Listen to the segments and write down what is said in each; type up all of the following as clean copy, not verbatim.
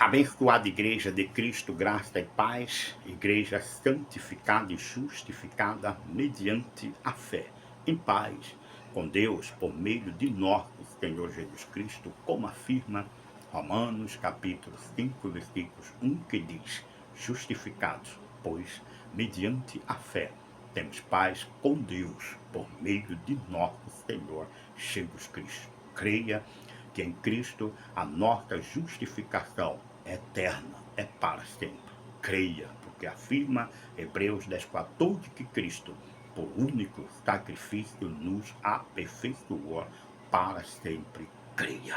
Abençoada Igreja de Cristo, graça e paz, Igreja santificada e justificada mediante a fé, em paz com Deus por meio de nosso Senhor Jesus Cristo, como afirma Romanos capítulo 5, versículos 1, que diz: justificados, pois, mediante a fé, temos paz com Deus por meio de nosso Senhor Jesus Cristo. Creia que em Cristo a nossa justificação é eterna, é para sempre. Creia, porque afirma Hebreus 10,14 que Cristo, por único sacrifício, nos aperfeiçoou para sempre. Creia.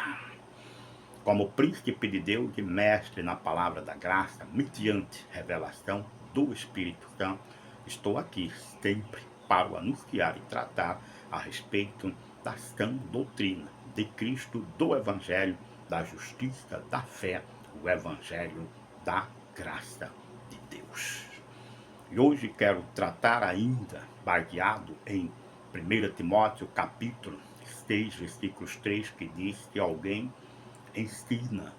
Como príncipe de Deus e mestre na palavra da graça, mediante revelação do Espírito Santo, estou aqui sempre para o anunciar e tratar a respeito da sã doutrina de Cristo, do Evangelho, da justiça, da fé, o Evangelho da graça de Deus. E hoje quero tratar ainda, baseado em 1 Timóteo capítulo 6, versículos 3, que diz que alguém ensina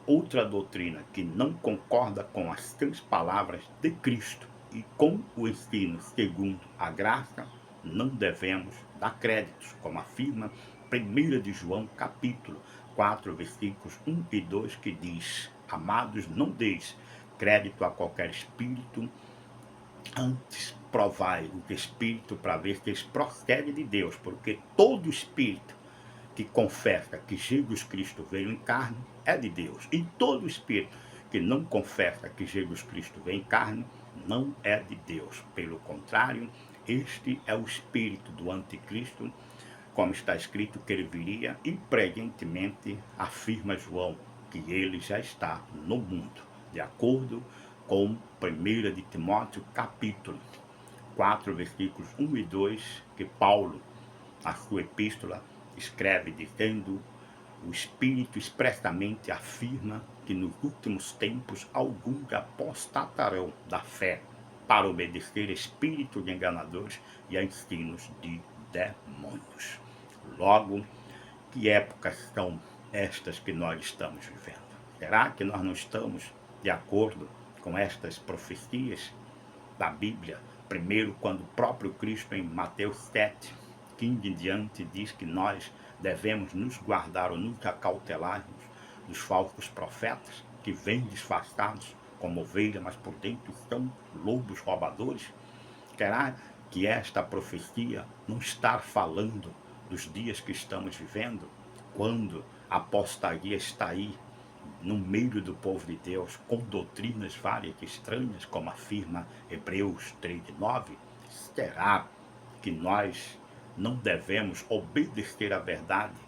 outra doutrina que não concorda com as três palavras de Cristo e com o ensino segundo a graça, não devemos dar créditos, como afirma 1 de João capítulo 4, versículos 1 e 2, que diz: amados, não deis crédito a qualquer espírito, antes provai o espírito para ver se eles procedem de Deus, porque todo espírito que confessa que Jesus Cristo veio em carne é de Deus. E todo espírito que não confessa que Jesus Cristo veio em carne não é de Deus. Pelo contrário, este é o espírito do anticristo, como está escrito que ele viria, e presentemente afirma João que ele já está no mundo, de acordo com 1 de Timóteo capítulo 4, versículos 1 e 2, que Paulo, a sua epístola, escreve dizendo: o Espírito expressamente afirma que nos últimos tempos alguns apostatarão da fé para obedecer espíritos enganadores e a ensinos de demônios. Logo, que épocas são estas que nós estamos vivendo? Será que nós não estamos de acordo com estas profecias da Bíblia? Primeiro, quando o próprio Cristo, em Mateus 7, 15 em diante, diz que nós devemos nos guardar ou nos acautelarmos dos falsos profetas que vêm disfarçados como ovelha, mas por dentro são lobos roubadores. Será que esta profecia não está falando dos dias que estamos vivendo, quando a apostasia está aí no meio do povo de Deus, com doutrinas várias estranhas, como afirma Hebreus 3:9? Será que nós não devemos obedecer à verdade,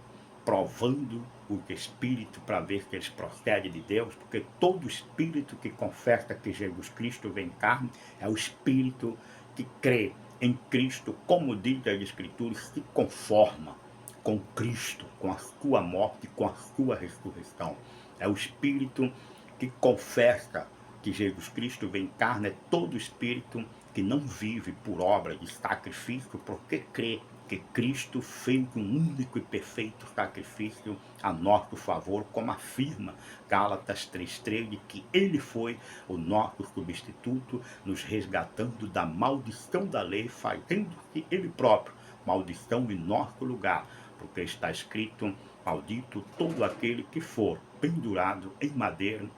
provando o Espírito para ver se eles procedem de Deus? Porque todo Espírito que confessa que Jesus Cristo vem em carne é o Espírito que crê em Cristo, como diz a Escritura, se conforma com Cristo, com a sua morte, com a sua ressurreição. É o Espírito que confessa que Jesus Cristo vem em carne, é todo Espírito que não vive por obra de sacrifício, porque crê que Cristo fez um único e perfeito sacrifício a nosso favor, como afirma Gálatas 3:13, que ele foi o nosso substituto, nos resgatando da maldição da lei, fazendo-se ele próprio maldição em nosso lugar, porque está escrito: maldito todo aquele que for pendurado em madeira,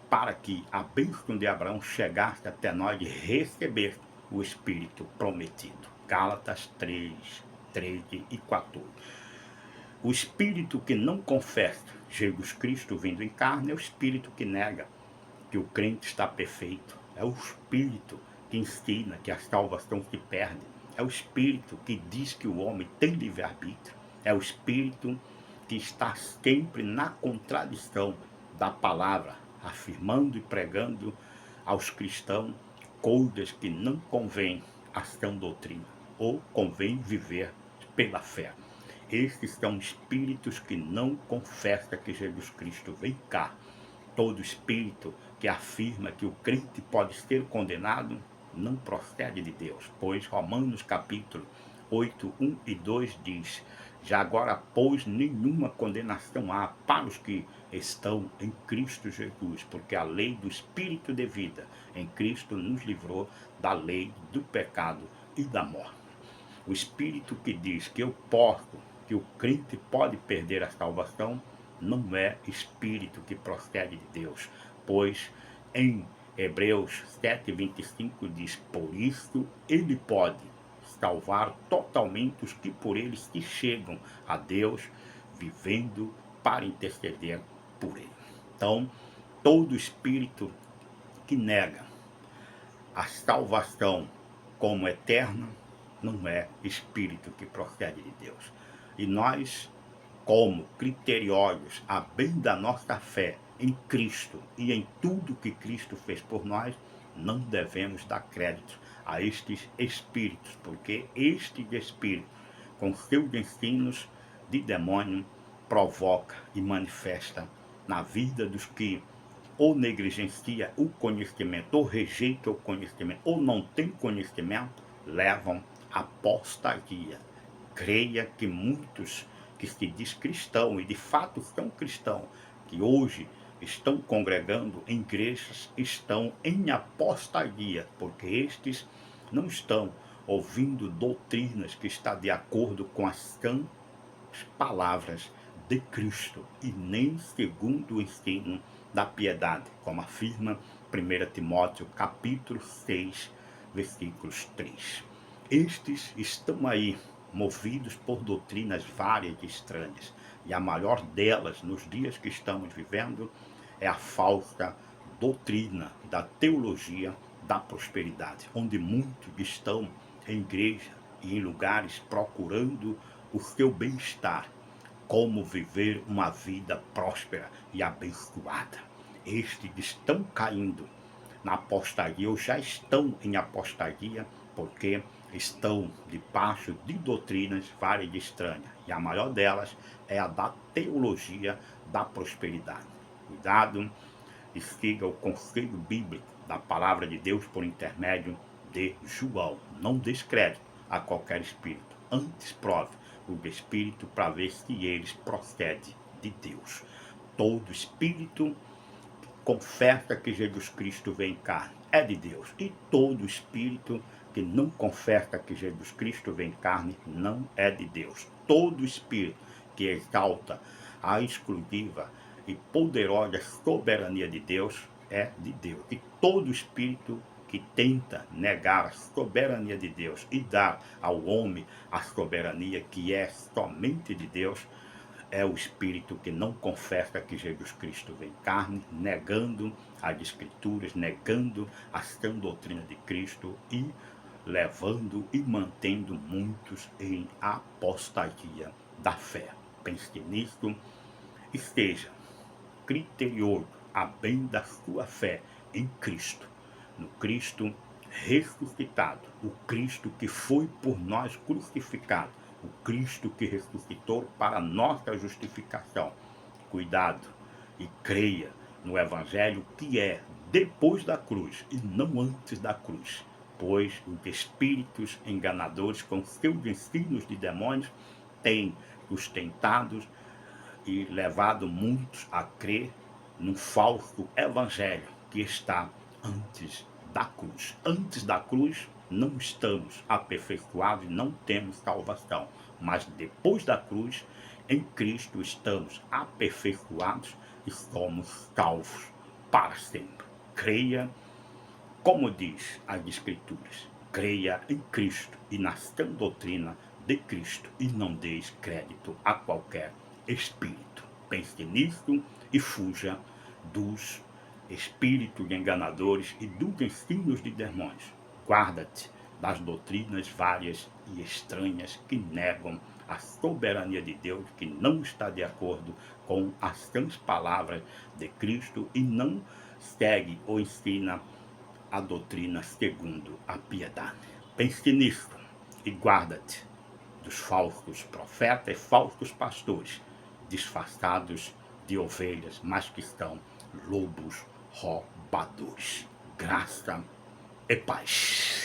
para que a bênção de Abraão chegasse até nós e receber o Espírito prometido. Gálatas 3, 13 e 14. O Espírito que não confessa Jesus Cristo vindo em carne é o Espírito que nega que o crente está perfeito. É o Espírito que ensina que a salvação se perde. É o Espírito que diz que o homem tem livre-arbítrio. É o Espírito que está sempre na contradição da palavra, afirmando e pregando aos cristãos coisas que não convém à sã doutrina, ou convém viver pela fé. Esses são espíritos que não confessam que Jesus Cristo vem cá. Todo espírito que afirma que o crente pode ser condenado não procede de Deus, pois Romanos capítulo 8, 1 e 2 diz: já agora, pois, nenhuma condenação há para os que estão em Cristo Jesus, porque a lei do Espírito de vida em Cristo nos livrou da lei do pecado e da morte. O Espírito que diz que que o crente pode perder a salvação, não é Espírito que procede de Deus, pois em Hebreus 7,25 diz, por isso ele pode salvar totalmente os que por ele se chegam a Deus, vivendo para interceder por ele. Então, todo espírito que nega a salvação como eterna não é espírito que procede de Deus. E nós, como criteriosos a bem da nossa fé em Cristo e em tudo que Cristo fez por nós, não devemos dar crédito a estes espíritos, porque estes espíritos, com seus ensinos de demônio, provoca e manifesta na vida dos que ou negligencia o conhecimento, ou rejeita o conhecimento, ou não tem conhecimento, levam à apostasia. Creia que muitos que se diz cristão e de fato são cristãos, que hoje estão congregando em igrejas, estão em apostasia, porque estes não estão ouvindo doutrinas que estão de acordo com as sãs palavras de Cristo e nem segundo o ensino da piedade, como afirma 1 Timóteo capítulo 6, versículos 3. Estes estão aí movidos por doutrinas várias e estranhas, e a maior delas nos dias que estamos vivendo é a falsa doutrina da teologia da prosperidade, onde muitos estão em igreja e em lugares procurando o seu bem-estar, como viver uma vida próspera e abençoada. Estes estão caindo na apostasia, ou já estão em apostasia, porque estão debaixo de doutrinas várias e estranhas, e a maior delas é a da teologia da prosperidade. Cuidado e siga o conselho bíblico da palavra de Deus por intermédio de João. Não descrédito a qualquer espírito, antes prove o espírito para ver se eles procedem de Deus. Todo espírito que confessa que Jesus Cristo vem em carne é de Deus, e todo espírito que não confessa que Jesus Cristo vem em carne não é de Deus. Todo espírito que exalta a exclusiva e poderosa soberania de Deus é de Deus. E todo espírito que tenta negar a soberania de Deus e dar ao homem a soberania que é somente de Deus, é o espírito que não confessa que Jesus Cristo vem em carne, negando as Escrituras, negando a sã doutrina de Cristo e levando e mantendo muitos em apostasia da fé. Pense nisso e seja criterioso a bem da sua fé em Cristo, no Cristo ressuscitado, o Cristo que foi por nós crucificado, o Cristo que ressuscitou para nossa justificação. Cuidado e creia no Evangelho que é depois da cruz e não antes da cruz, pois os espíritos enganadores com seus ensinos de demônios têm sustentado e levado muitos a crer num falso evangelho que está antes da cruz. Antes da cruz não estamos aperfeiçoados e não temos salvação, mas depois da cruz, em Cristo estamos aperfeiçoados e somos salvos para sempre. Creia, como diz as Escrituras, creia em Cristo e na sã doutrina de Cristo e não deis crédito a qualquer espírito. Pense nisso e fuja dos espíritos enganadores e dos ensinos de demônios. Guarda-te das doutrinas várias e estranhas que negam a soberania de Deus, que não está de acordo com as sãs palavras de Cristo e não segue ou ensina a doutrina segundo a piedade. Pense nisso e guarda-te dos falsos profetas e falsos pastores, disfarçados de ovelhas, mas que são lobos roubadores. Graça e paz.